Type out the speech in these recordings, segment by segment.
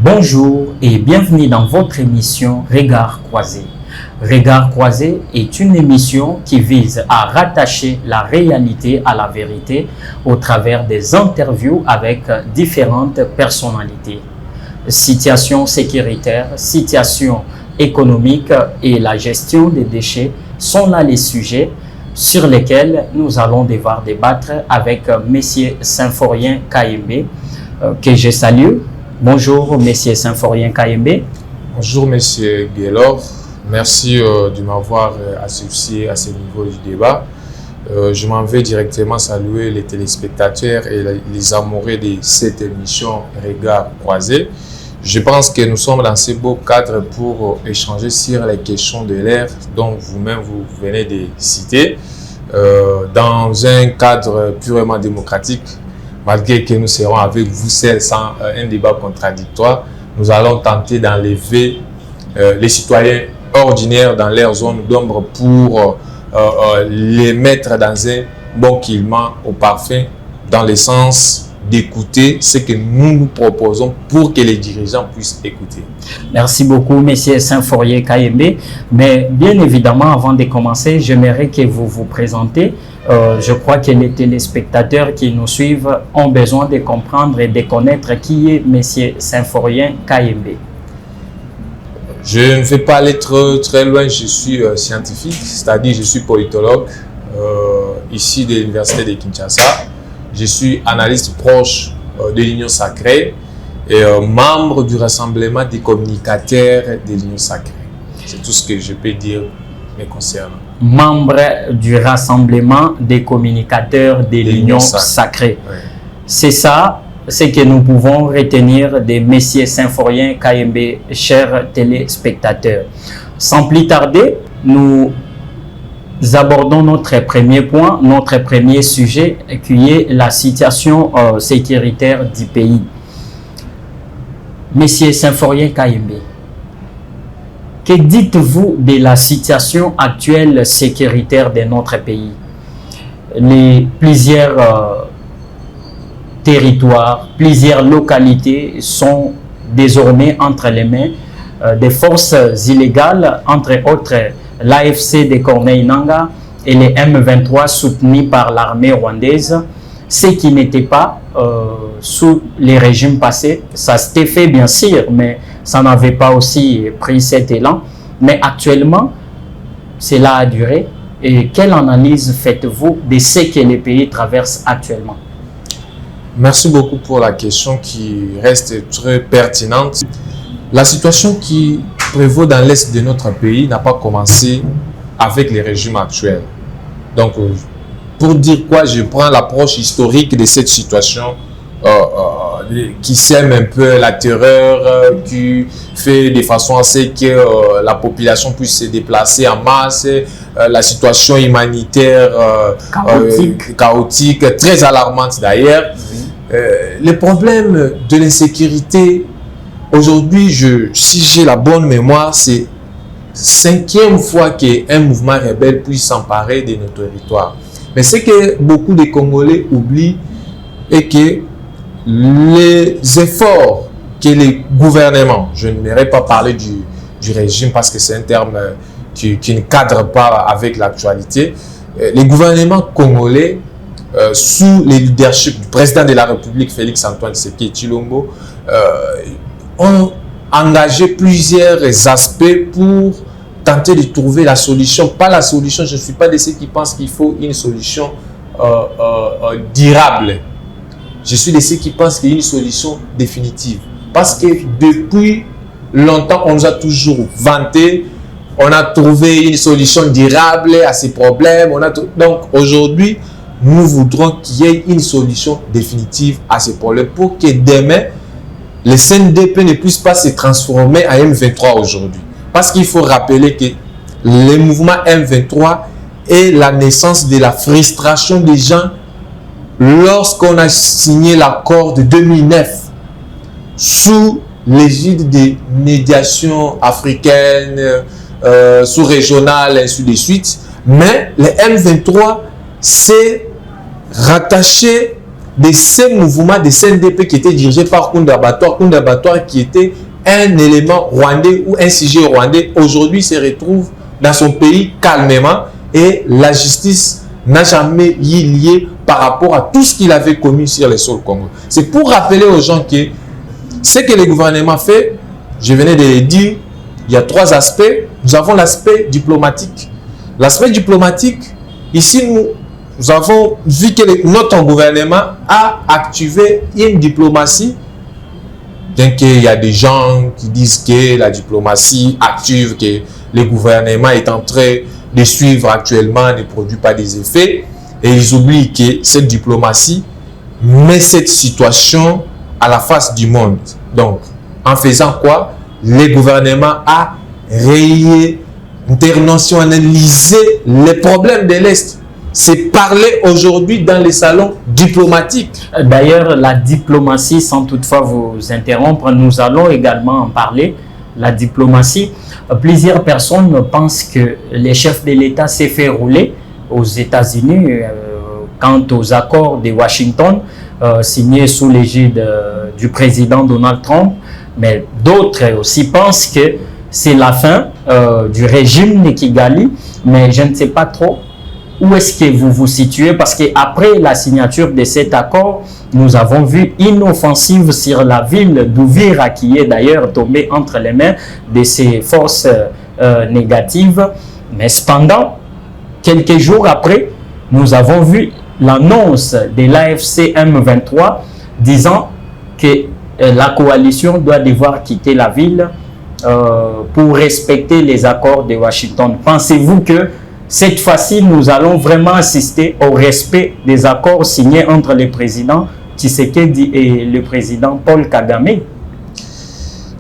Bonjour et bienvenue dans votre émission Regard Croisé. Regard Croisé est une émission qui vise à rattacher la réalité à la vérité au travers des interviews avec différentes personnalités. Situation sécuritaire, situation économique et la gestion des déchets sont là les sujets sur lesquels nous allons devoir débattre avec M. Symphorien Kayembe, que je salue. Bonjour, M. Symphorien Kayembe. Bonjour, M. Guélor. Merci de m'avoir associé à ce niveau du débat. Je m'en vais directement saluer les téléspectateurs et les amoureux de cette émission Regard Croisé. Je pense que nous sommes dans ce beau cadre pour échanger sur les questions de l'ère dont vous-même vous venez de citer, dans un cadre purement démocratique. Malgré que nous serons avec vous seul sans un débat contradictoire, nous allons tenter d'enlever les citoyens ordinaires dans leur zone d'ombre pour les mettre dans un bon climat au parfum, dans le sens d'écouter ce que nous proposons pour que les dirigeants puissent écouter. Merci beaucoup, M. Symphorien Kayembe. Mais bien évidemment, avant de commencer, j'aimerais que vous vous présentez. Je crois que les téléspectateurs qui nous suivent ont besoin de comprendre et de connaître qui est M. Symphorien Kayembe. Je ne vais pas aller très loin, je suis scientifique, c'est-à-dire je suis politologue ici de l'Université de Kinshasa. Je suis analyste proche de l'Union Sacrée et membre du Rassemblement des communicateurs de l'Union Sacrée. C'est tout ce que je peux dire me concernant. Membre du Rassemblement des communicateurs de l'Union Sacrée. Oui. C'est ça, ce que nous pouvons retenir de M. Symphorien Kayembe, chers téléspectateurs. Sans plus tarder, nous abordons notre premier point, notre premier sujet, qui est la situation sécuritaire du pays. M. Symphorien Kayembe, que dites-vous de la situation actuelle sécuritaire de notre pays? Plusieurs territoires, plusieurs localités sont désormais entre les mains des forces illégales, entre autres l'AFC de Corneille Nangaa et les M23 soutenus par l'armée rwandaise, ce qui n'était pas sous les régimes passés. Ça s'était fait bien sûr, mais ça n'avait pas aussi pris cet élan. Mais actuellement, cela a duré. Et quelle analyse faites-vous de ce que les pays traversent actuellement? Merci beaucoup pour la question qui reste très pertinente. La situation qui prévaut dans l'est de notre pays n'a pas commencé avec les régimes actuels. Donc, pour dire quoi, je prends l'approche historique de cette situation qui sème un peu la terreur, qui fait de façon à ce que la population puisse se déplacer en masse, la situation humanitaire chaotique, très alarmante d'ailleurs. Le problème de l'insécurité, aujourd'hui, si j'ai la bonne mémoire, c'est la 5e fois qu'un mouvement rebelle puisse s'emparer de nos territoires. Mais ce que beaucoup de Congolais oublient est que les efforts que les gouvernements, je n'aimerais pas parler du régime parce que c'est un terme qui ne cadre pas avec l'actualité, les gouvernements congolais, sous le leadership du président de la République, Félix-Antoine Tshisekedi Tshilombo, ont engagé plusieurs aspects pour tenter de trouver la solution. Pas la solution, je ne suis pas de ceux qui pensent qu'il faut une solution durable. Je suis de ceux qui pensent qu'il y a une solution définitive. Parce que depuis longtemps, on nous a toujours vanté, on a trouvé une solution durable à ces problèmes. Donc aujourd'hui, nous voudrons qu'il y ait une solution définitive à ces problèmes pour que demain, le CNDP ne puisse pas se transformer en M23 aujourd'hui. Parce qu'il faut rappeler que le mouvement M23 est la naissance de la frustration des gens lorsqu'on a signé l'accord de 2009 sous l'égide des médiations africaines, sous-régionales, ainsi de suite. Mais le M23 s'est rattaché de ces mouvements de CNDP qui étaient dirigés par Kounda Batoire qui était un élément rwandais ou un sujet rwandais, aujourd'hui se retrouve dans son pays calmement et la justice n'a jamais y lié par rapport à tout ce qu'il avait commis sur les sols congolais. C'est pour rappeler aux gens que ce que le gouvernement fait, je venais de le dire, il y a 3 aspects. Nous avons l'aspect diplomatique. L'aspect diplomatique, ici nous avons vu que notre gouvernement a activé une diplomatie. Bien qu'il y a des gens qui disent que la diplomatie active, que le gouvernement est en train de suivre actuellement, ne produit pas des effets. Et ils oublient que cette diplomatie met cette situation à la face du monde. Donc, en faisant quoi? Le gouvernement a rayé, internationalisé les problèmes de l'Est. C'est parler aujourd'hui dans les salons diplomatiques. D'ailleurs, la diplomatie, sans toutefois vous interrompre, nous allons également en parler. La diplomatie, plusieurs personnes pensent que les chefs de l'État s'est fait rouler aux États-Unis quant aux accords de Washington signés sous l'égide du président Donald Trump. Mais d'autres aussi pensent que c'est la fin du régime de Kigali. Mais je ne sais pas trop où est-ce que vous vous situez, parce qu'après la signature de cet accord, nous avons vu une offensive sur la ville d'Uvira qui est d'ailleurs tombée entre les mains de ces forces négatives. Mais cependant, quelques jours après, nous avons vu l'annonce de l'AFC M23 disant que la coalition doit devoir quitter la ville pour respecter les accords de Washington. Pensez-vous que cette fois-ci, nous allons vraiment assister au respect des accords signés entre le président Tshisekedi et le président Paul Kagame?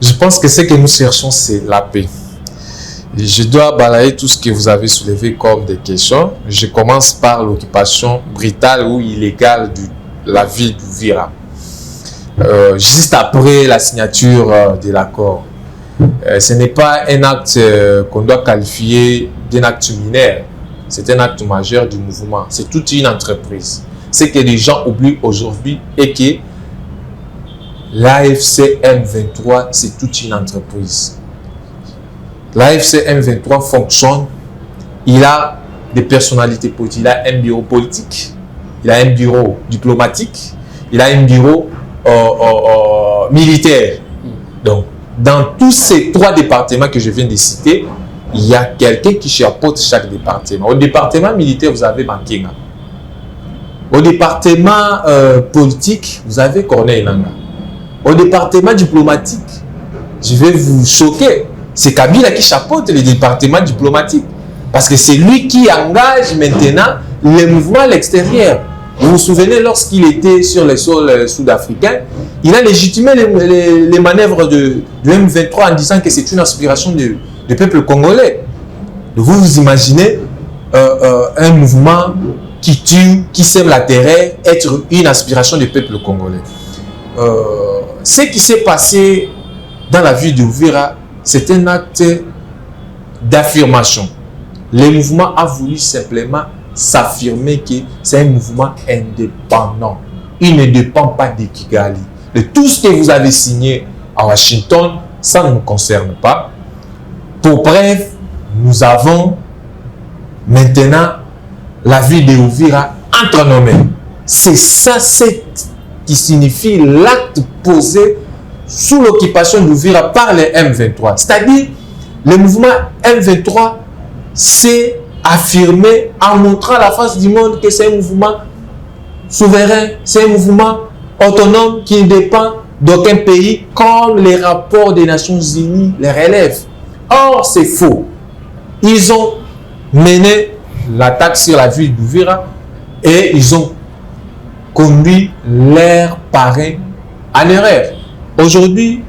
Je pense que ce que nous cherchons, c'est la paix. Je dois balayer tout ce que vous avez soulevé comme des questions. Je commence par l'occupation brutale ou illégale de la ville d'Uvira. Juste après la signature de l'accord. Ce n'est pas un acte qu'on doit qualifier d'un acte mineur. C'est un acte majeur du mouvement. C'est toute une entreprise. Ce que les gens oublient aujourd'hui est que l'AFC M23, c'est toute une entreprise. L'AFC M23 fonctionne. Il a des personnalités politiques. Il a un bureau politique. Il a un bureau diplomatique. Il a un bureau militaire. Donc, dans tous ces 3 départements que je viens de citer, il y a quelqu'un qui chapeaute chaque département. Au département militaire, vous avez Mankenga. Au département politique, vous avez Corneille Nangaa. Au département diplomatique, je vais vous choquer, c'est Kabila qui chapeaute le département diplomatique. Parce que c'est lui qui engage maintenant les mouvements à l'extérieur. Vous vous souvenez, lorsqu'il était sur les sols sud-africains, il a légitimé les manœuvres du M23 en disant que c'est une aspiration du peuple congolais. Vous vous imaginez un mouvement qui tue, qui sème la terreur, être une aspiration du peuple congolais. Ce qui s'est passé dans la ville d'Uvira, c'est un acte d'affirmation. Le mouvement a voulu simplement s'affirmer que c'est un mouvement indépendant. Il ne dépend pas de Kigali. De tout ce que vous avez signé à Washington, ça ne nous concerne pas. Pour bref, nous avons maintenant la ville de Uvira entre nos mains. C'est ça qui signifie l'acte posé sous l'occupation d'Uvira par les M23. C'est-à-dire, le mouvement M23 s'est affirmé en montrant à la face du monde que c'est un mouvement souverain, c'est un mouvement autonome qui ne dépend d'aucun pays, comme les rapports des Nations Unies les relèvent. Or, c'est faux. Ils ont mené l'attaque sur la ville d'Uvira et ils ont conduit leur parrain en erreur. Aujourd'hui,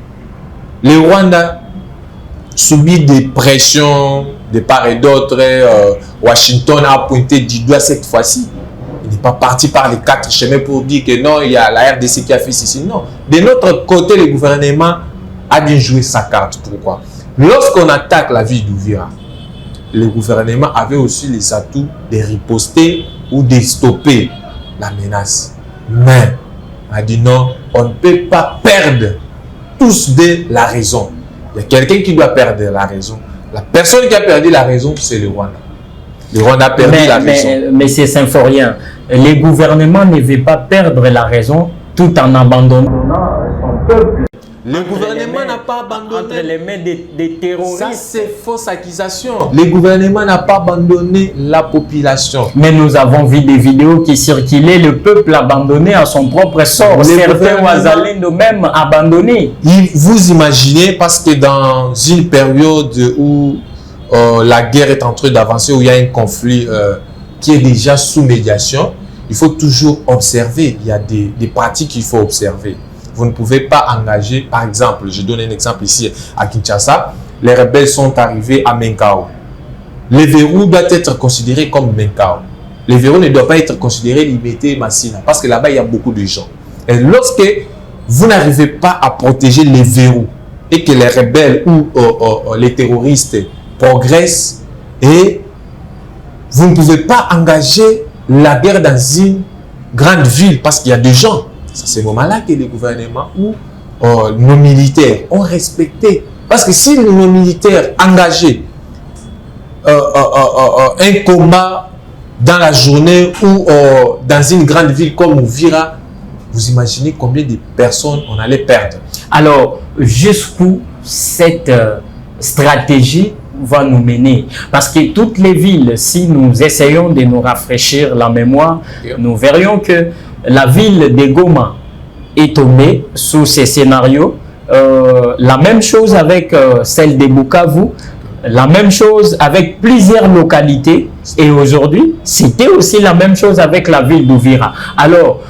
le Rwanda subit des pressions de part et d'autre. Washington a pointé du doigt cette fois-ci. Il n'est pas parti par les 4 chemins pour dire que non, il y a la RDC qui a fait ceci. Non. De notre côté, le gouvernement a bien joué sa carte. Pourquoi? Lorsqu'on attaque la ville d'Uvira, le gouvernement avait aussi les atouts de riposter ou de stopper la menace. Mais a dit non, on ne peut pas perdre tous de la raison. Il y a quelqu'un qui doit perdre la raison. La personne qui a perdu la raison, c'est le Rwanda. Le Rwanda a perdu la raison. Mais c'est symphorien. Les gouvernements ne veulent pas perdre la raison tout en abandonnant son peuple. Le gouvernement n'a pas abandonné. Entre les mains des terroristes. Ça, c'est fausse accusation. Le gouvernement n'a pas abandonné la population. Mais nous avons vu des vidéos qui circulaient, le peuple abandonné à son propre sort. Certains Wazalendo même abandonnés. Vous imaginez, parce que dans une période où la guerre est en train d'avancer, où il y a un conflit qui est déjà sous médiation, il faut toujours observer. Il y a des pratiques qu'il faut observer. Vous ne pouvez pas engager, par exemple, je donne un exemple ici à Kinshasa, les rebelles sont arrivés à Menkao. Le verrou doit être considéré comme Menkao. Le verrou ne doit pas être considéré Liberté Massina, parce que là-bas, il y a beaucoup de gens. Et lorsque vous n'arrivez pas à protéger les verrous et que les rebelles ou les terroristes progressent, et vous ne pouvez pas engager la guerre dans une grande ville parce qu'il y a des gens. C'est à ce moment-là que les gouvernements ou nos militaires ont respecté. Parce que si nos militaires engagés un combat dans la journée ou dans une grande ville comme Uvira, vous imaginez combien de personnes on allait perdre. Alors, jusqu'où cette stratégie va nous mener? Parce que toutes les villes, si nous essayons de nous rafraîchir la mémoire, nous verrions que la ville de Goma est tombée sous ces scénarios. La même chose avec celle de Bukavu, la même chose avec plusieurs localités. Et aujourd'hui, c'était aussi la même chose avec la ville d'Uvira. Alors,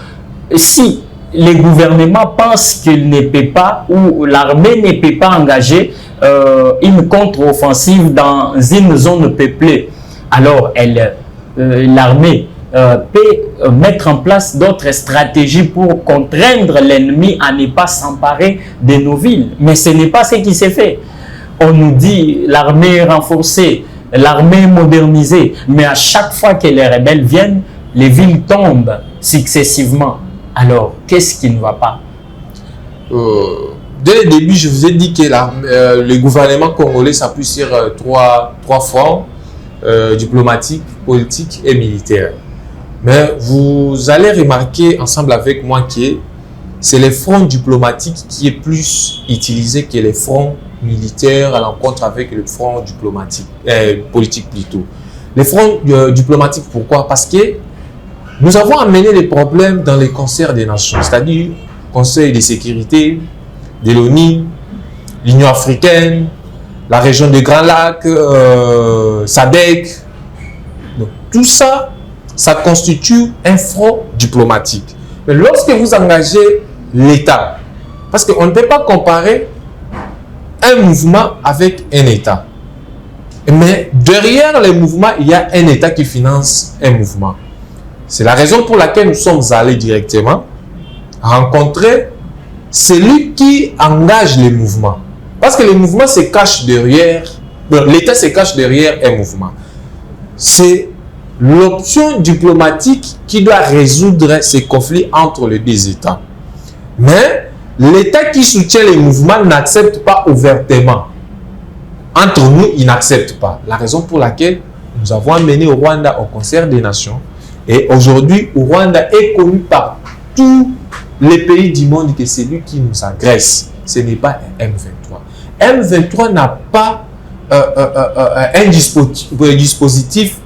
si les gouvernements pensent qu'ils ne peuvent pas, ou l'armée ne peut pas engager une contre-offensive dans une zone peuplée, alors l'armée peut mettre en place d'autres stratégies pour contraindre l'ennemi à ne pas s'emparer de nos villes. Mais ce n'est pas ce qui s'est fait. On nous dit l'armée renforcée, l'armée modernisée, mais à chaque fois que les rebelles viennent, les villes tombent successivement. Alors, qu'est-ce qui ne va pas? Dès le début, je vous ai dit que le gouvernement congolais s'appuie sur trois fronts diplomatiques, politiques et militaires. Mais vous allez remarquer ensemble avec moi que c'est les fronts diplomatiques qui est plus utilisé que les fronts militaires à l'encontre avec le front diplomatique, politique plutôt. Les fronts diplomatiques, pourquoi? Parce que nous avons amené les problèmes dans les concerts des nations, c'est-à-dire Conseil de sécurité de l'ONU, l'Union africaine, la région des Grands Lacs, SADC. Donc, tout ça, ça constitue un front diplomatique. Mais lorsque vous engagez l'État, parce qu'on ne peut pas comparer un mouvement avec un État. Mais derrière les mouvements, il y a un État qui finance un mouvement. C'est la raison pour laquelle nous sommes allés directement rencontrer celui qui engage les mouvements. Parce que le mouvement se cache derrière, l'État se cache derrière un mouvement. C'est l'option diplomatique qui doit résoudre ces conflits entre les deux États. Mais l'État qui soutient les mouvements n'accepte pas ouvertement. Entre nous, il n'accepte pas. La raison pour laquelle nous avons amené au Rwanda au concert des nations. Et aujourd'hui, au Rwanda est connu par tous les pays du monde que c'est lui qui nous agresse. Ce n'est pas M23. M23 n'a pas un dispositif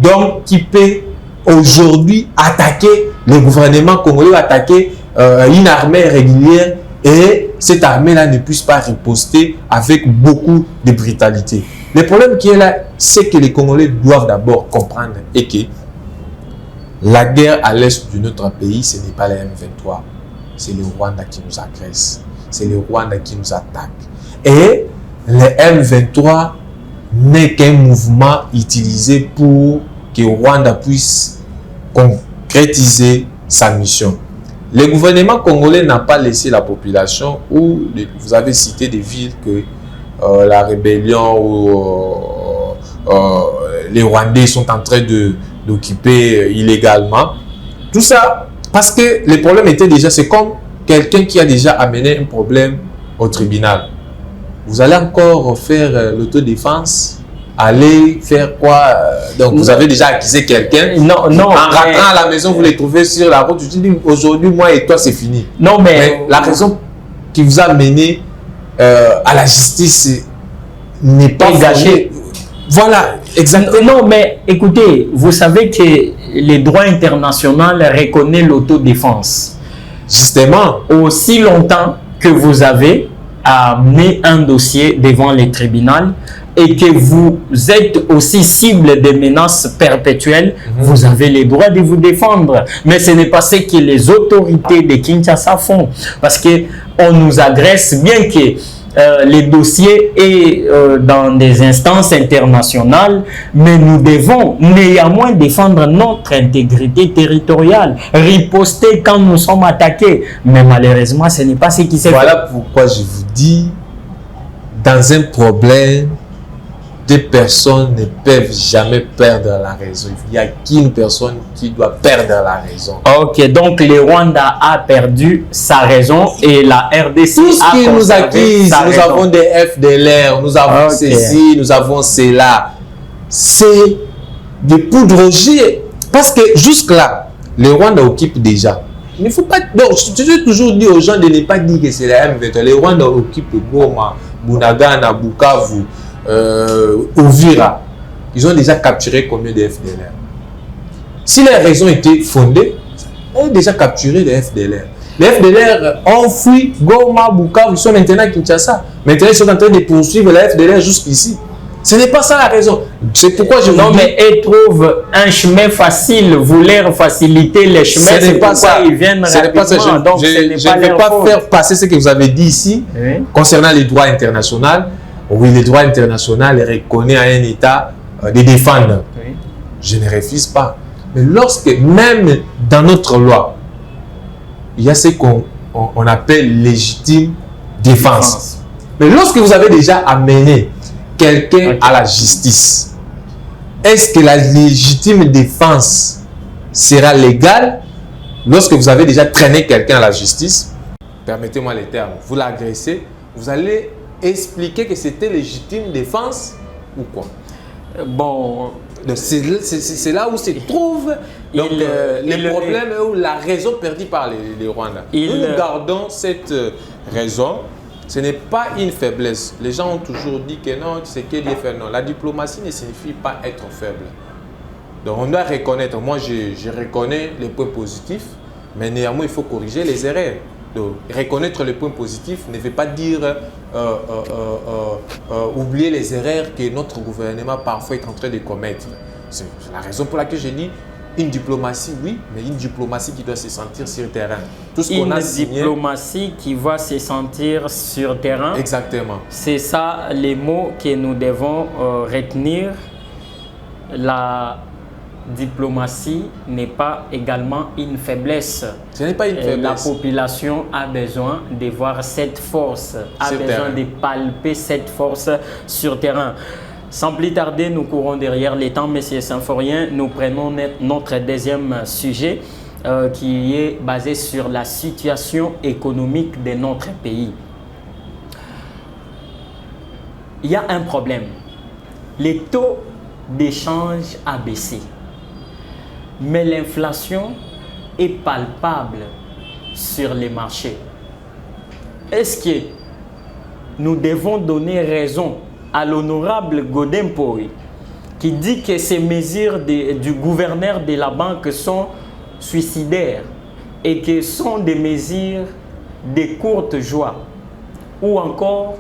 donc, qui peut aujourd'hui attaquer le gouvernement congolais, attaquer une armée régulière et cette armée-là ne puisse pas riposter avec beaucoup de brutalité. Le problème qui est là, c'est que les Congolais doivent d'abord comprendre et que la guerre à l'est de notre pays, ce n'est pas le M23. C'est le Rwanda qui nous agresse. C'est le Rwanda qui nous attaque. Et le M23 n'est qu'un mouvement utilisé pour que le Rwanda puisse concrétiser sa mission. Le gouvernement congolais n'a pas laissé la population où vous avez cité des villes que la rébellion ou les Rwandais sont en train d'occuper illégalement. Tout ça, Parce que le problème était déjà, c'est comme quelqu'un qui a déjà amené un problème au tribunal. Vous allez encore faire l'autodéfense, aller faire quoi? Donc, vous avez déjà accusé quelqu'un. Non, en rentrant à la maison, vous les trouvez sur la route. Je dis, aujourd'hui, moi et toi, c'est fini. Non, mais la raison qui vous a mené à la justice n'est pas gâchée. Voilà, exactement. Non, mais écoutez, vous savez que les droits internationaux reconnaissent l'autodéfense. Justement. Aussi longtemps que vous avez amené un dossier devant les tribunaux et que vous êtes aussi cible de menaces perpétuelles, vous avez le droit de vous défendre. Mais ce n'est pas ce que les autorités de Kinshasa font. Parce qu'on nous agresse, bien que les dossiers est dans des instances internationales, mais nous devons néanmoins défendre notre intégrité territoriale, riposter quand nous sommes attaqués. Mais malheureusement, ce n'est pas ce qui s'est fait. Voilà pourquoi je vous dis, dans un problème, deux personnes ne peuvent jamais perdre la raison. Il n'y a qu'une personne qui doit perdre la raison. Ok, donc le Rwanda a perdu sa raison et la RDC tout ce qui nous accuse, nous avons des FDLR, nous avons ceci, nous avons cela. C'est des poudrogers. Parce que jusque-là, le Rwanda occupe déjà. Il ne faut pas. Donc, je toujours dis aux gens de ne pas dire que c'est la M23. Le Rwanda occupe Goma, Bunagana, Bukavu. Uvira, ils ont déjà capturé combien de FDLR? Si les raisons étaient fondées, ils ont déjà capturé les FDLR. Les FDLR ont fui Goma, Bukavu, ils sont maintenant à Kinshasa. Maintenant, ils sont en train de poursuivre les FDLR jusqu'ici. Ce n'est pas ça la raison. C'est pourquoi je vous dis... Non, mais ils trouvent un chemin facile, vouloir faciliter les chemins. Ce n'est pas ça. Ils viennent rapidement. Ce n'est pas ça. Donc, je ne vais pas faire passer ce que vous avez dit ici concernant les droits internationaux. Oui, le droit international reconnaît à un État de défendre. Oui. Je ne refuse pas. Mais lorsque, même dans notre loi, il y a ce qu'on appelle légitime défense. Mais lorsque vous avez déjà amené quelqu'un à la justice, est-ce que la légitime défense sera légale lorsque vous avez déjà traîné quelqu'un à la justice? Permettez-moi les termes. Vous l'agressez, vous allez expliquer que c'était légitime défense ou quoi? Bon, c'est là où se trouve le problème ou la raison perdue par les Rwandais. Nous gardons cette raison. Ce n'est pas une faiblesse. Les gens ont toujours dit que non, c'est que Dieu fait non. La diplomatie ne signifie pas être faible. Donc on doit reconnaître. Moi, je reconnais les points positifs, mais néanmoins, il faut corriger les erreurs. Donc, reconnaître les points positifs ne veut pas dire oublier les erreurs que notre gouvernement parfois est en train de commettre. C'est la raison pour laquelle j'ai dit une diplomatie, oui, mais une diplomatie qui doit se sentir sur le terrain. Tout ce qu'on a signé, diplomatie qui va se sentir sur le terrain. Exactement. C'est ça les mots que nous devons retenir. La diplomatie n'est pas également une faiblesse. Ce n'est pas une faiblesse. La population a besoin de voir cette force, a besoin de palper cette force sur terrain. Sans plus tarder, nous courons derrière les temps, Monsieur Symphorien. Nous prenons notre deuxième sujet qui est basé sur la situation économique de notre pays. Il y a un problème. Les taux d'échange a baissé. Mais l'inflation est palpable sur les marchés. Est-ce que nous devons donner raison à l'honorable Godin Poy qui dit que ces mesures du gouverneur de la banque sont suicidaires et que sont des mesures de courte joie, ou encore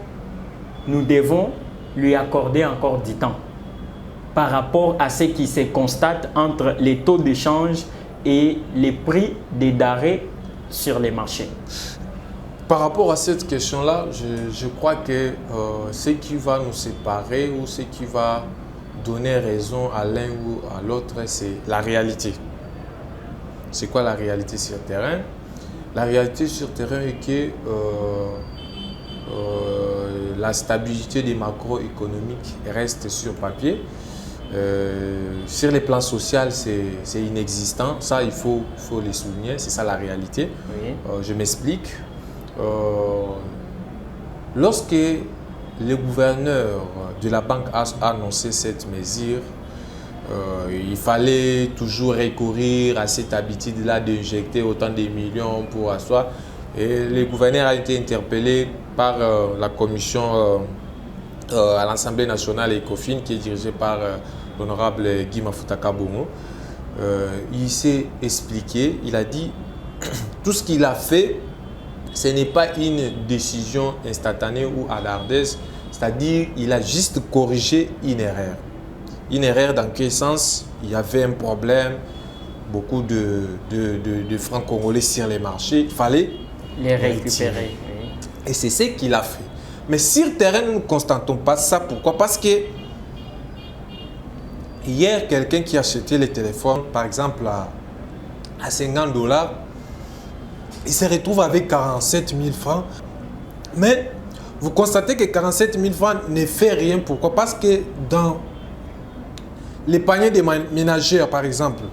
nous devons lui accorder encore du temps par rapport à ce qui se constate entre les taux d'échange et les prix des denrées sur les marchés? Par rapport à cette question-là, je crois que ce qui va nous séparer ou ce qui va donner raison à l'un ou à l'autre, c'est la réalité. C'est quoi la réalité sur le terrain? La réalité sur le terrain est que la stabilité des macroéconomiques reste sur papier. Sur les plans sociaux, c'est inexistant. Ça, il faut les souligner. C'est ça la réalité. Oui. Je m'explique. Lorsque le gouverneur de la banque a annoncé cette mesure, il fallait toujours recourir à cette habitude-là d'injecter autant de millions pour asseoir. Et le gouverneur a été interpellé par la commission à l'Assemblée nationale ECOFIN qui est dirigée par l'honorable Guy Mafuta Kabongo. Il s'est expliqué, il a dit tout ce qu'il a fait, ce n'est pas une décision instantanée ou hasardeuse, c'est-à-dire il a juste corrigé une erreur. Une erreur dans quel sens? Il y avait un problème, beaucoup de francs congolais sur les marchés, il fallait les récupérer. Oui. Et c'est ce qu'il a fait. Mais sur le terrain, nous ne constatons pas ça. Pourquoi? Parce que hier, quelqu'un qui a acheté le téléphone, par exemple, à $50, il se retrouve avec 47 000 francs. Mais vous constatez que 47 000 francs ne fait rien. Pourquoi? Parce que dans les paniers des ménagères, par exemple,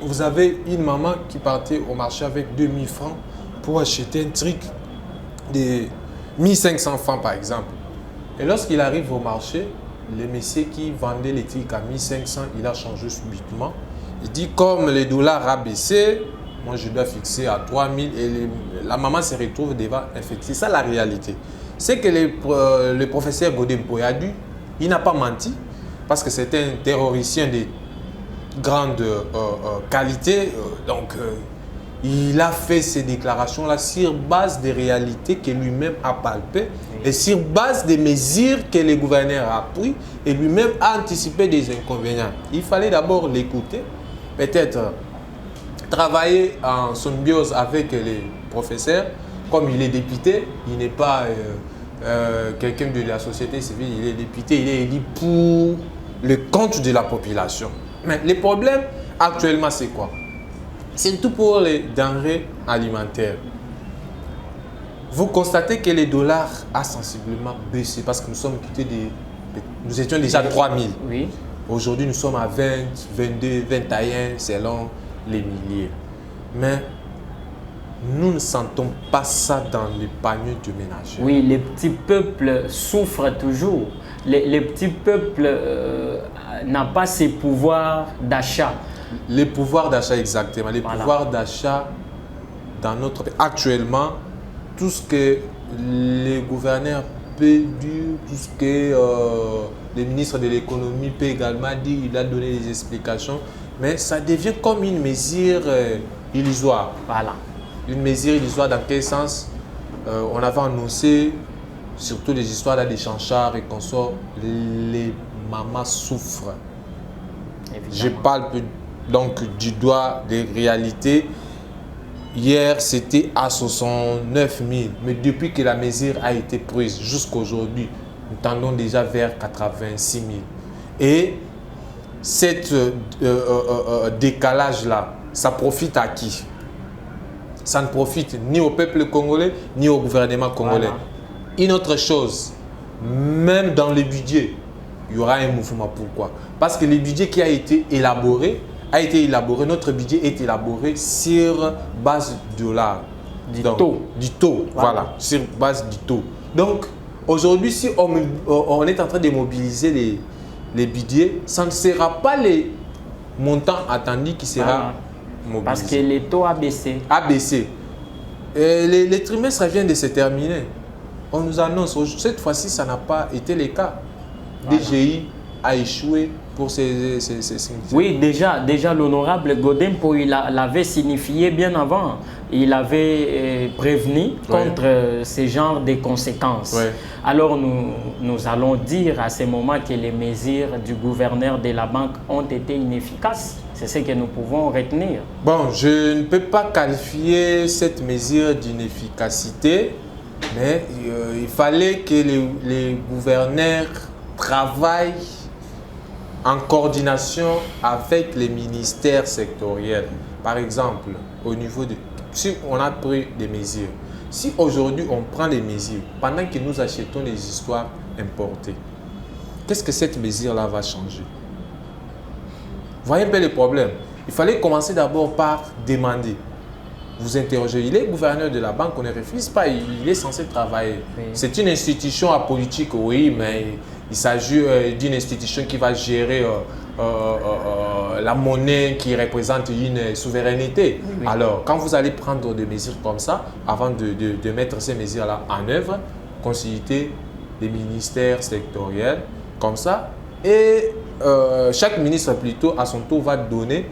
vous avez une maman qui partait au marché avec 2 000 francs pour acheter un truc de 1500 francs, par exemple. Et lorsqu'il arrive au marché, le monsieur qui vendait les trucs à 1500, il a changé subitement. Il dit, comme le dollar a baissé, moi je dois fixer à 3000 et la maman se retrouve devant un fait. C'est ça la réalité. C'est que le professeur Godin Poyadu, il n'a pas menti parce que c'était un théoricien de grande qualité. Il a fait ces déclarations-là sur base des réalités que lui-même a palpées et sur base des mesures que le gouverneur a prises et lui-même a anticipé des inconvénients. Il fallait d'abord l'écouter, peut-être travailler en symbiose avec les professeurs. Comme il est député, il n'est pas quelqu'un de la société civile, il est député, il est élu pour le compte de la population. Mais le problème actuellement, c'est quoi? Surtout pour les denrées alimentaires. Vous constatez que le dollar a sensiblement baissé parce que nous étions déjà à 3000. Oui. Aujourd'hui, nous sommes à 20, 22, 21 selon les milliers. Mais nous ne sentons pas ça dans les paniers de ménagères. Oui, les petits peuples souffrent toujours. Les petits peuples n'ont pas ces pouvoirs d'achat. Les pouvoirs d'achat, exactement. Les pouvoirs d'achat dans notre pays. Actuellement, tout ce que les gouverneurs peuvent dire, tout ce que le ministre de l'économie peut également dire, il a donné des explications, mais ça devient comme une mesure illusoire. Voilà. Une mesure illusoire dans quel sens? On avait annoncé, surtout les histoires là, des chanchards et consorts, les mamans souffrent. Évidemment. Je parle donc du doigt des réalités. Hier, c'était à 69 000. Mais depuis que la mesure a été prise jusqu'à aujourd'hui, nous tendons déjà vers 86 000. Et cet décalage-là, ça profite à qui? Ça ne profite ni au peuple congolais, ni au gouvernement congolais. Voilà. Une autre chose, même dans le budget, il y aura un mouvement. Pourquoi? Parce que le budget qui a été élaboré, notre budget est élaboré sur base du dollar. Du taux, voilà, sur base du taux. Donc, aujourd'hui, si on est en train de mobiliser les budgets, ça ne sera pas les montants attendus qui sera mobilisé. Parce que le taux a baissé. Les trimestres viennent de se terminer. On nous annonce, cette fois-ci, ça n'a pas été le cas. Voilà. DGI a échoué pour ces... Oui, déjà l'honorable Godin, il l'avait signifié bien avant. Il avait prévenu contre ce genre de conséquences. Oui. Alors nous allons dire à ce moment que les mesures du gouverneur de la banque ont été inefficaces. C'est ce que nous pouvons retenir. Bon, je ne peux pas qualifier cette mesure d'inefficacité, mais il fallait que les gouverneurs travaillent en coordination avec les ministères sectoriels. Par exemple, au niveau de... Si on a pris des mesures, si aujourd'hui on prend des mesures, pendant que nous achetons des histoires importées, qu'est-ce que cette mesure-là va changer? Voyez un peu les problèmes. Il fallait commencer d'abord par demander. Vous interrogez, il est gouverneur de la banque, on ne refuse pas, il est censé travailler. Oui. C'est une institution apolitique, oui, mais il s'agit d'une institution qui va gérer la monnaie qui représente une souveraineté. Oui. Alors, quand vous allez prendre des mesures comme ça, avant de mettre ces mesures-là en œuvre, consultez les ministères sectoriels comme ça, et chaque ministre plutôt à son tour va donner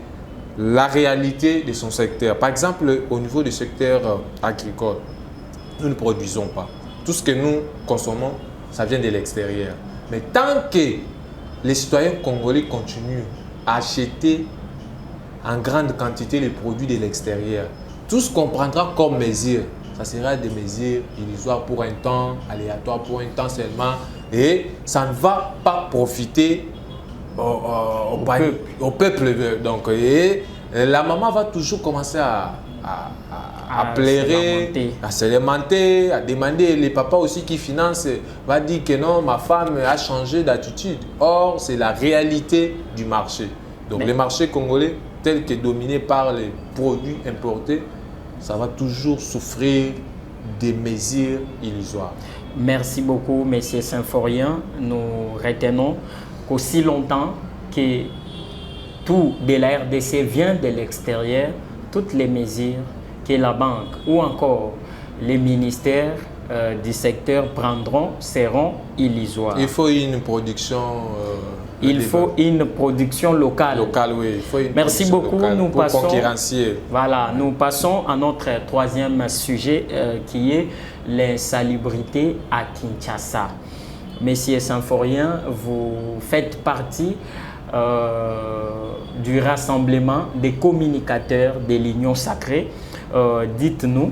la réalité de son secteur. Par exemple, au niveau du secteur agricole, nous ne produisons pas. Tout ce que nous consommons, ça vient de l'extérieur. Mais tant que les citoyens congolais continuent à acheter en grande quantité les produits de l'extérieur, tout ce qu'on prendra comme mesure, ça sera des mesures illusoires pour un temps, aléatoires pour un temps seulement, et ça ne va pas profiter au peuple. Donc, et la maman va toujours commencer à pleurer, à se lamenter, à demander. Les papas aussi qui financent va dire que non, ma femme a changé d'attitude. Or, c'est la réalité du marché. Donc, le marché congolais, tel que dominé par les produits importés, ça va toujours souffrir des mesures illusoires. Merci beaucoup, M. Symphorien. Nous retenons qu'aussi longtemps que tout de la RDC vient de l'extérieur, toutes les mesures que la banque ou encore les ministères du secteur prendront seront illusoires. Il faut une production une production locale. Oui. Il faut une Merci beaucoup. Nous passons, concurrencier. Voilà, nous passons à notre troisième sujet qui est l'insalubrité à Kinshasa. Monsieur Symphorien, vous faites partie du rassemblement des communicateurs de l'Union sacrée. Dites-nous,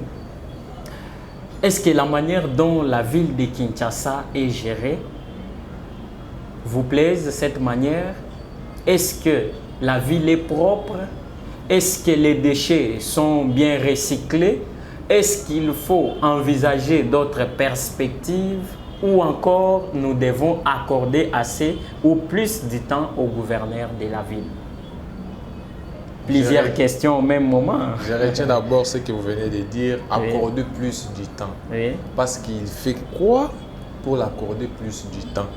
est-ce que la manière dont la ville de Kinshasa est gérée vous plaise, cette manière? Est-ce que la ville est propre? Est-ce que les déchets sont bien recyclés? Est-ce qu'il faut envisager d'autres perspectives? Ou encore nous devons accorder assez ou plus de temps au gouverneur de la ville? Plusieurs questions au même moment. Je retiens d'abord ce que vous venez de dire, accorder plus du temps. Oui. Parce qu'il fait quoi pour l'accorder plus du temps?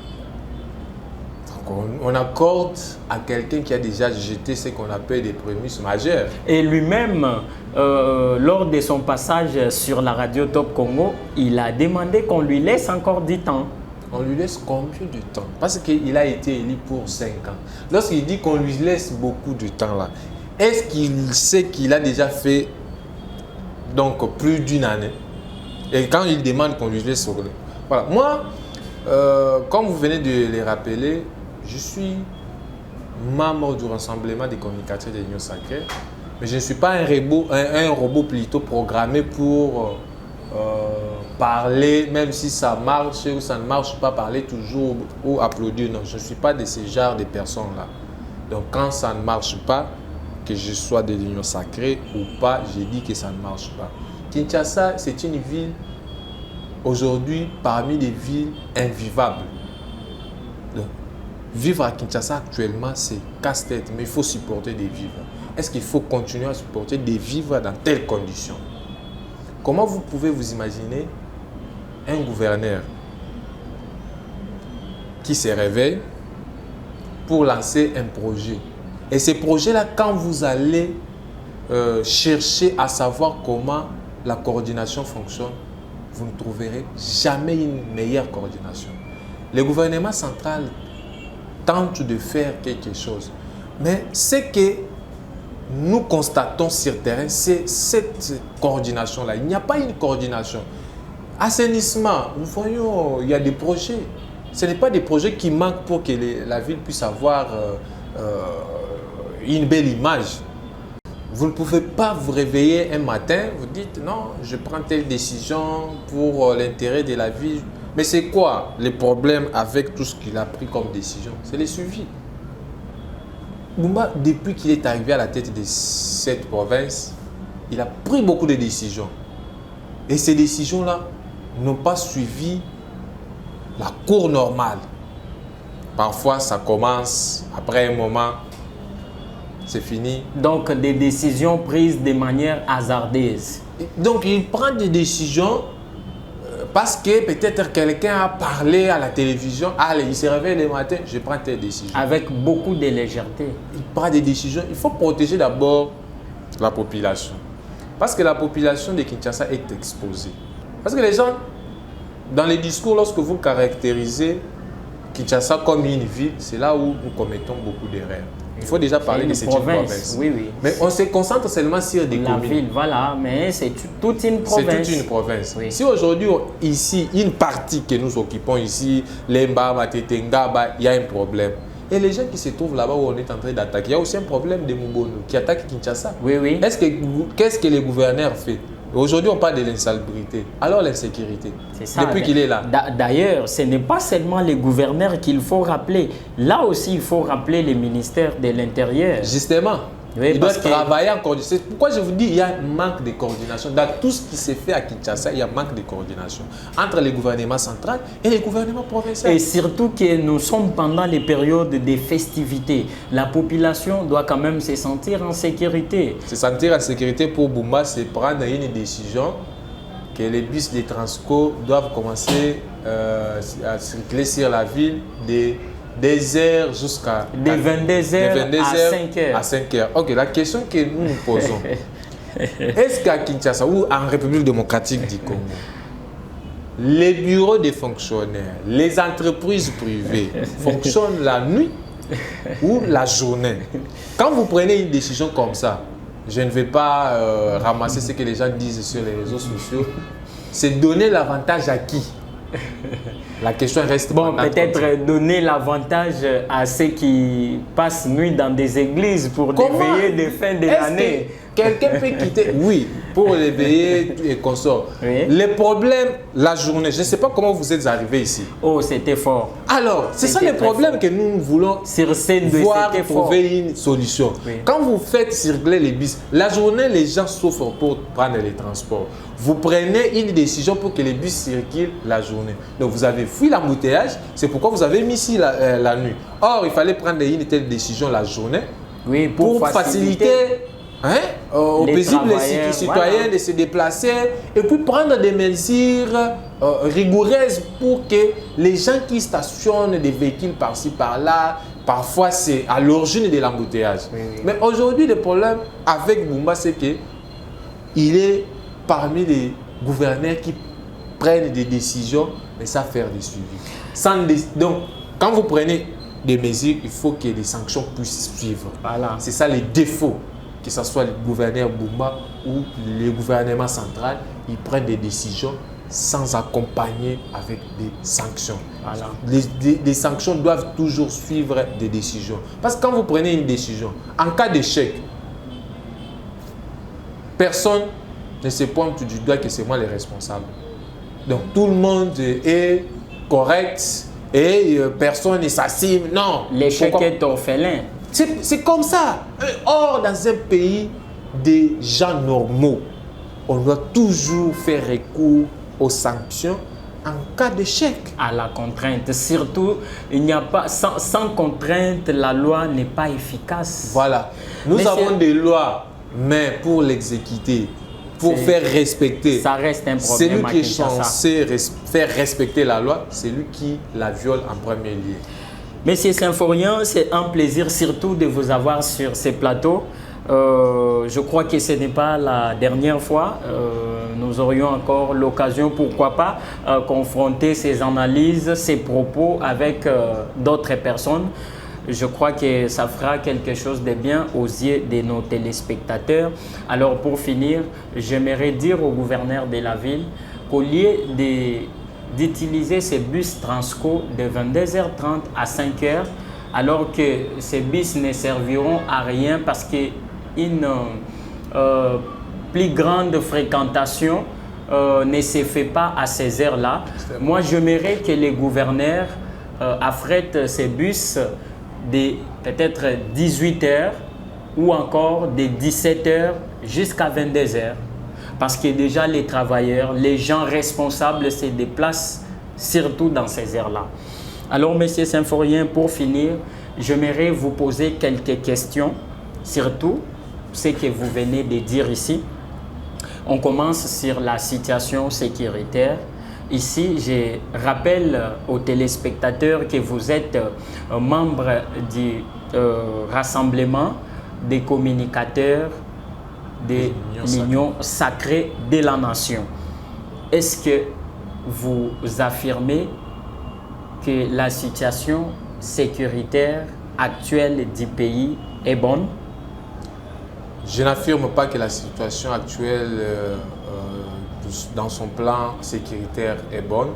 On accorde à quelqu'un qui a déjà jeté ce qu'on appelle des prémices majeures. Et lui-même, lors de son passage sur la radio Top Congo, il a demandé qu'on lui laisse encore du temps. On lui laisse combien de temps? Parce qu'il a été élu pour 5 ans. Lorsqu'il dit qu'on lui laisse beaucoup de temps là, est-ce qu'il sait qu'il a déjà fait donc plus d'une année? Et quand il demande qu'on lui laisse... Voilà. Moi, comme vous venez de les rappeler, je suis membre du rassemblement des communicateurs de l'Union sacrée, mais je ne suis pas un robot plutôt programmé pour parler, même si ça marche ou ça ne marche pas, parler toujours ou applaudir. Non, je ne suis pas de ce genre de personnes-là. Donc quand ça ne marche pas, que je sois de l'Union sacrée ou pas, je dis que ça ne marche pas. Kinshasa, c'est une ville aujourd'hui parmi les villes invivables. Donc, vivre à Kinshasa actuellement, c'est casse-tête, mais il faut supporter des vivres. Est-ce qu'il faut continuer à supporter des vivres dans telles conditions? Comment vous pouvez vous imaginer un gouverneur qui se réveille pour lancer un projet? Et ces projets-là, quand vous allez chercher à savoir comment la coordination fonctionne, vous ne trouverez jamais une meilleure coordination. Le gouvernement central tente de faire quelque chose. Mais ce que nous constatons sur terrain, c'est cette coordination-là. Il n'y a pas une coordination. Assainissement, nous voyons, il y a des projets. Ce n'est pas des projets qui manquent pour que la ville puisse avoir une belle image. Vous ne pouvez pas vous réveiller un matin, vous dites non, je prends telle décision pour l'intérêt de la ville. Mais c'est quoi le problème avec tout ce qu'il a pris comme décision? C'est le suivi. Bumba, depuis qu'il est arrivé à la tête de cette province, il a pris beaucoup de décisions. Et ces décisions-là n'ont pas suivi la cour normale. Parfois, ça commence, après un moment, c'est fini. Donc, des décisions prises de manière hasardeuse. Donc, il prend des décisions parce que peut-être quelqu'un a parlé à la télévision. Allez, il se réveille le matin, je prends telle décision. Avec beaucoup de légèreté. Il prend des décisions. Il faut protéger d'abord la population. Parce que la population de Kinshasa est exposée. Parce que les gens, dans les discours, lorsque vous caractérisez Kinshasa comme une ville, c'est là où nous commettons beaucoup d'erreurs. Il faut déjà parler de cette province. Oui, oui. Mais on se concentre seulement sur des communes. La ville, voilà, mais c'est toute une province. C'est toute une province. Oui. Si aujourd'hui, ici, une partie que nous occupons ici, Lemba, Matetenga, il y a un problème. Et les gens qui se trouvent là-bas où on est en train d'attaquer, il y a aussi un problème de Mubono qui attaque Kinshasa. Oui, oui. Qu'est-ce que les gouverneurs font? Aujourd'hui, on parle de l'insalubrité. Alors l'insécurité, depuis qu'il est là. D'ailleurs, ce n'est pas seulement les gouverneurs qu'il faut rappeler. Là aussi, il faut rappeler les ministères de l'Intérieur. Justement, oui, ils doivent travailler en coordination. C'est pourquoi je vous dis qu'il y a un manque de coordination. Dans tout ce qui se fait à Kinshasa, il y a un manque de coordination entre les gouvernements centraux et les gouvernements provinciaux. Et surtout que nous sommes pendant les périodes des festivités. La population doit quand même se sentir en sécurité. Se sentir en sécurité pour Bumba, c'est prendre une décision que les bus de Transco doivent commencer à circuler sur la ville des heures jusqu'à... De 22h à 5h. À 5h. Ok, la question que nous nous posons, est-ce qu'à Kinshasa ou en République démocratique du Congo, les bureaux des fonctionnaires, les entreprises privées fonctionnent la nuit ou la journée? Quand vous prenez une décision comme ça, je ne vais pas ramasser ce que les gens disent sur les réseaux sociaux, c'est donner l'avantage à qui? La question reste peut-être donner l'avantage à ceux qui passent nuit dans des églises pour des veillées de fin de l'année. Quelqu'un peut quitter, oui, pour les veillées et consorts. Oui. Les problèmes, la journée, je ne sais pas comment vous êtes arrivé ici. Oh, c'était fort. Alors, c'est ça les problèmes que nous voulons voir, trouver une solution. Oui. Quand vous faites circuler les bus, la journée, les gens souffrent pour prendre les transports. Vous prenez une décision pour que les bus circulent la journée. Donc, vous avez fui l'embouteillage, c'est pourquoi vous avez mis ici la nuit. Or, il fallait prendre une telle décision la journée, oui, pour faciliter aux paisibles citoyens de se déplacer et puis prendre des mesures rigoureuses pour que les gens qui stationnent des véhicules par-ci par-là, parfois c'est à l'origine de l'embouteillage. Oui, oui. Mais aujourd'hui, le problème avec Bumba, c'est qu'il est parmi les gouverneurs qui prennent des décisions mais sans faire des suivis. Donc, quand vous prenez des mesures, il faut que les sanctions puissent suivre. Voilà. C'est ça les défauts. Que ce soit le gouverneur Bumba ou le gouvernement central, ils prennent des décisions sans accompagner avec des sanctions. Voilà. Les sanctions doivent toujours suivre des décisions. Parce que quand vous prenez une décision, en cas d'échec, personne ne se pointe du doigt que c'est moi le responsable. Donc tout le monde est correct et personne ne s'assime. Non. L'échec est orphelin. C'est comme ça. Or, dans un pays des gens normaux, on doit toujours faire recours aux sanctions en cas d'échec. À la contrainte. Surtout, il n'y a pas, sans contrainte, la loi n'est pas efficace. Voilà. Nous avons des lois, mais pour l'exécuter, pour faire respecter, ça reste un problème. Celui qui est censé faire respecter la loi, c'est lui qui la viole en premier lieu. Monsieur Symphorien, c'est un plaisir surtout de vous avoir sur ces plateaux. Je crois que ce n'est pas la dernière fois. Nous aurions encore l'occasion, pourquoi pas, confronter ces analyses, ces propos avec d'autres personnes. Je crois que ça fera quelque chose de bien aux yeux de nos téléspectateurs. Alors pour finir, j'aimerais dire au gouverneur de la ville qu'au lieu d'utiliser ces bus Transco de 22h30 à 5h, alors que ces bus ne serviront à rien parce qu'une plus grande fréquentation ne se fait pas à ces heures-là. Moi, j'aimerais que les gouverneurs affrètent ces bus de peut-être 18h ou encore de 17h jusqu'à 22h. Parce que déjà les travailleurs, les gens responsables se déplacent surtout dans ces heures-là. Alors, Monsieur Symphorien, pour finir, j'aimerais vous poser quelques questions surtout ce que vous venez de dire ici. On commence sur la situation sécuritaire. Ici, je rappelle aux téléspectateurs que vous êtes membre du rassemblement des communicateurs de l'Union sacrée de la nation. Est-ce que vous affirmez que la situation sécuritaire actuelle du pays est bonne? Je n'affirme pas que la situation actuelle dans son plan sécuritaire est bonne.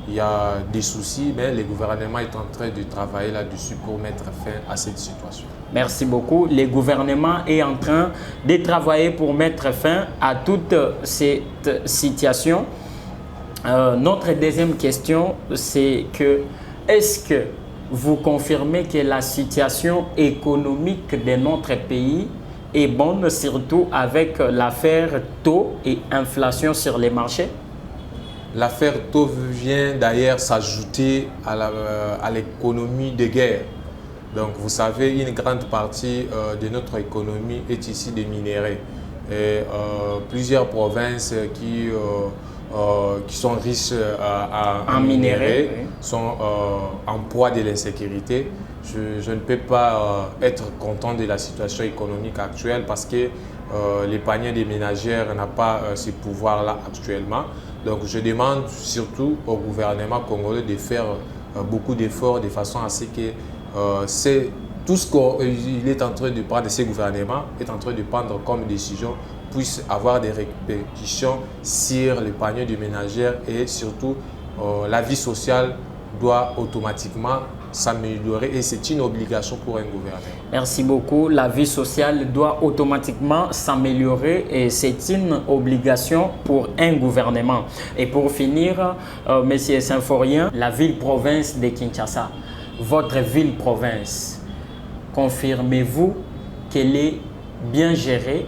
Il y a des soucis, mais le gouvernement est en train de travailler là-dessus pour mettre fin à cette situation. Merci beaucoup. Le gouvernement est en train de travailler pour mettre fin à toute cette situation. Notre deuxième question, c'est que est-ce que vous confirmez que la situation économique de notre pays est bonne, surtout avec l'affaire taux et inflation sur les marchés? L'affaire taux vient d'ailleurs s'ajouter à l'économie de guerre. Donc vous savez, une grande partie de notre économie est ici des minéraux. Et plusieurs provinces qui sont riches en minéraux sont en proie de l'insécurité. Je ne peux pas être content de la situation économique actuelle parce que les paniers des ménagères n'ont pas ce pouvoir-là actuellement. Donc je demande surtout au gouvernement congolais de faire beaucoup d'efforts de façon à ce que tout ce qu'il est en train de prendre, ce gouvernement est en train de prendre comme décision puisse avoir des répercussions sur les paniers de ménagères et surtout la vie sociale doit automatiquement s'améliorer et c'est une obligation pour un gouvernement. Merci beaucoup. La vie sociale doit automatiquement s'améliorer et c'est une obligation pour un gouvernement. Et pour finir, Monsieur Symphorien, la ville-province de Kinshasa, votre ville-province, confirmez-vous qu'elle est bien gérée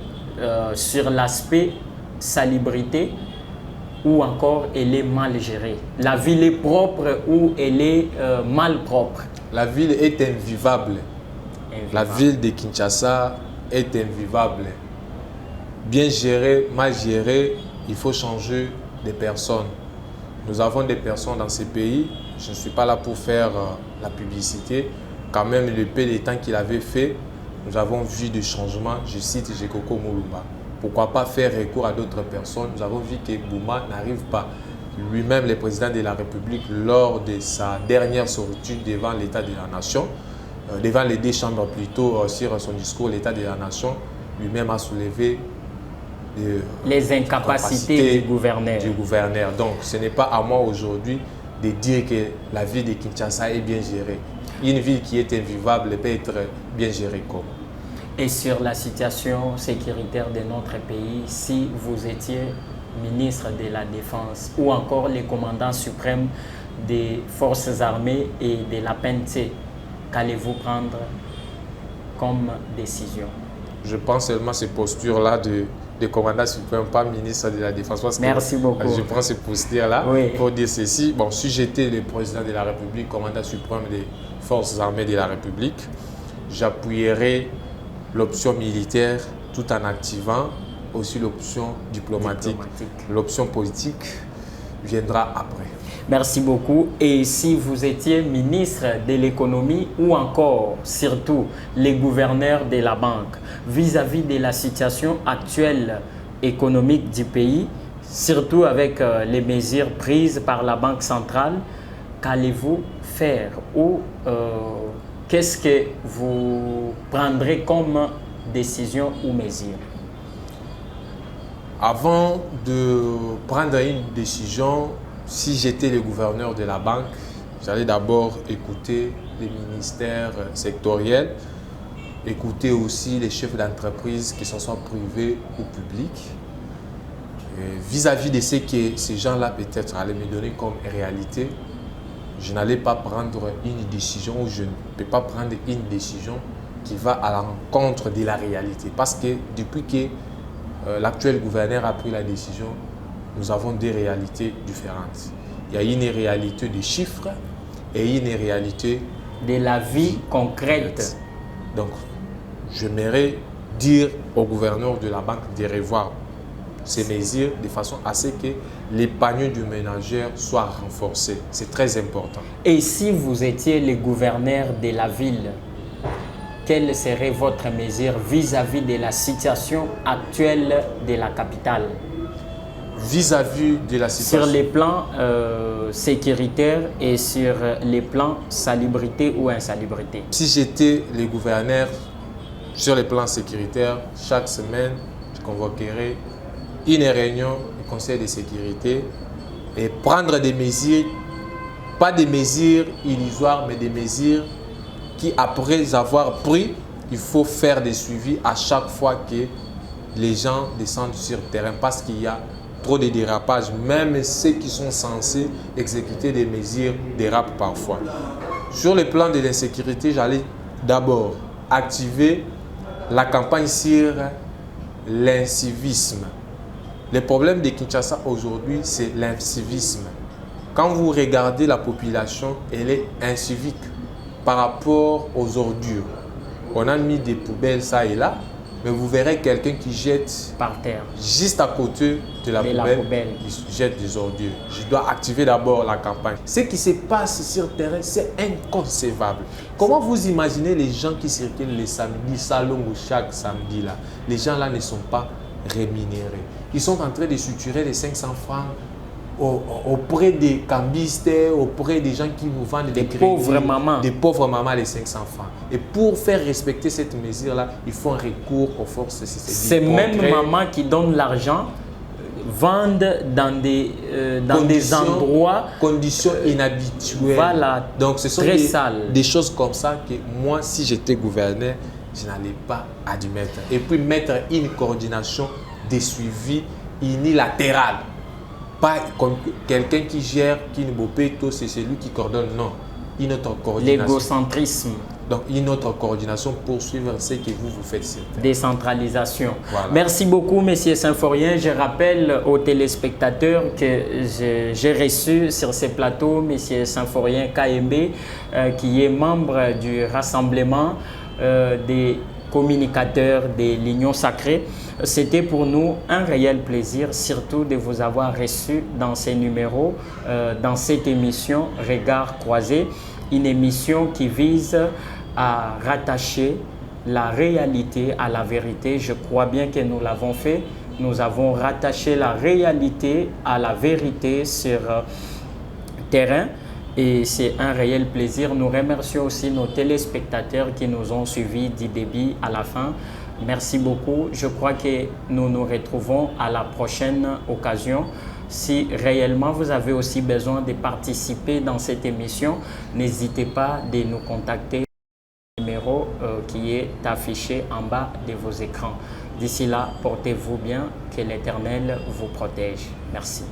sur l'aspect salubrité ou encore elle est mal gérée? La ville est propre ou elle est mal propre? La ville est invivable. La ville de Kinshasa est invivable. Bien gérée, mal gérée, il faut changer de personnes. Nous avons des personnes dans ces pays. Je ne suis pas là pour faire la publicité. Quand même, le peu de temps qu'il avait fait, nous avons vu des changements. Je cite Jekoko Moulumba. Pourquoi pas faire recours à d'autres personnes? Nous avons vu que Bouma n'arrive pas. Lui-même, le président de la République, lors de sa dernière sortie devant l'État de la Nation, devant les deux chambres plutôt, sur son discours, l'État de la Nation, lui-même a soulevé les incapacités du gouverneur. Donc, ce n'est pas à moi aujourd'hui de dire que la ville de Kinshasa est bien gérée. Une ville qui est invivable peut être bien gérée comme. Et sur la situation sécuritaire de notre pays, si vous étiez ministre de la Défense ou encore le commandant suprême des forces armées et de la PNC, qu'allez-vous prendre comme décision? Je pense seulement ces postures-là de commandant suprême, pas ministre de la Défense. Parce Merci que beaucoup. Je prends ces postures-là pour dire ceci. Bon, si j'étais le président de la République, commandant suprême des forces armées de la République, j'appuierais l'option militaire tout en activant aussi l'option diplomatique. L'option politique viendra après. Merci beaucoup. Et si vous étiez ministre de l'économie ou encore, surtout, les gouverneurs de la banque, vis-à-vis de la situation actuelle économique du pays, surtout avec les mesures prises par la Banque centrale, qu'allez-vous faire ou qu'est-ce que vous prendrez comme décision ou mesure? Avant de prendre une décision, si j'étais le gouverneur de la banque, j'allais d'abord écouter les ministères sectoriels, écouter aussi les chefs d'entreprise, que ce soit privés ou publics. Vis-à-vis de ce que ces gens-là peut-être allaient me donner comme réalité, je n'allais pas prendre une décision ou je ne peux pas prendre une décision qui va à l'encontre de la réalité. Parce que depuis que l'actuel gouverneur a pris la décision, nous avons des réalités différentes. Il y a une réalité de chiffres et une réalité de la vie concrète. Donc, j'aimerais dire au gouverneur de la banque de revoir ces mesures de façon à ce que l'épargne du ménagère soit renforcée. C'est très important. Et si vous étiez le gouverneur de la ville, quelle serait votre mesure vis-à-vis de la situation actuelle de la capitale? Vis-à-vis de la situation... Sur les plans sécuritaires et sur les plans salubrité ou insalubrité. Si j'étais le gouverneur, sur les plans sécuritaires, chaque semaine, je convoquerai une réunion du conseil de sécurité et prendre des mesures, pas des mesures illusoires, mais des mesures qui, après avoir pris, il faut faire des suivis à chaque fois que les gens descendent sur le terrain parce qu'il y a trop de dérapages. Même ceux qui sont censés exécuter des mesures dérapent parfois. Sur le plan de l'insécurité, j'allais d'abord activer la campagne sur l'incivisme. Le problème de Kinshasa aujourd'hui, c'est l'incivisme. Quand vous regardez la population, elle est incivique par rapport aux ordures. On a mis des poubelles ça et là, mais vous verrez quelqu'un qui jette par terre, juste à côté de la poubelle, il jette des ordures. Je dois activer d'abord la campagne. Ce qui se passe sur le terrain, c'est inconcevable. Comment vous imaginez les gens qui circulent les samedis, salon ou chaque samedi là? Les gens là ne sont pas rémunérés. Ils sont en train de suturer les 500 francs auprès des cambistes, auprès des gens qui vous vendent des pauvres mamans. Des pauvres mamans, les 500 francs. Et pour faire respecter cette mesure-là, il faut un recours aux forces. Ces mêmes mamans qui donnent l'argent vendent dans des endroits... Conditions inhabituelles. Voilà, donc ce sont très sales. Des choses comme ça que moi, si j'étais gouverneur, je n'allais pas admettre. Et puis mettre une coordination des suivis unilatérale. Pas comme quelqu'un qui gère, qui ne peut pas, c'est celui qui coordonne. Non, une autre coordination. L'égocentrisme. Donc, une autre coordination pour suivre ce que vous faites. Décentralisation. Voilà. Merci beaucoup, M. Symphorien. Je rappelle aux téléspectateurs que j'ai reçu sur ce plateau M. Symphorien KMB, qui est membre du rassemblement des communicateurs de l'Union Sacrée. C'était pour nous un réel plaisir, surtout de vous avoir reçu dans ces numéros, dans cette émission Regard Croisé, une émission qui vise à rattacher la réalité à la vérité. Je crois bien que nous l'avons fait. Nous avons rattaché la réalité à la vérité sur terrain. Et c'est un réel plaisir. Nous remercions aussi nos téléspectateurs qui nous ont suivis du début à la fin. Merci beaucoup. Je crois que nous nous retrouvons à la prochaine occasion. Si réellement vous avez aussi besoin de participer dans cette émission, n'hésitez pas de nous contacter au numéro qui est affiché en bas de vos écrans. D'ici là, portez-vous bien, que l'Éternel vous protège. Merci.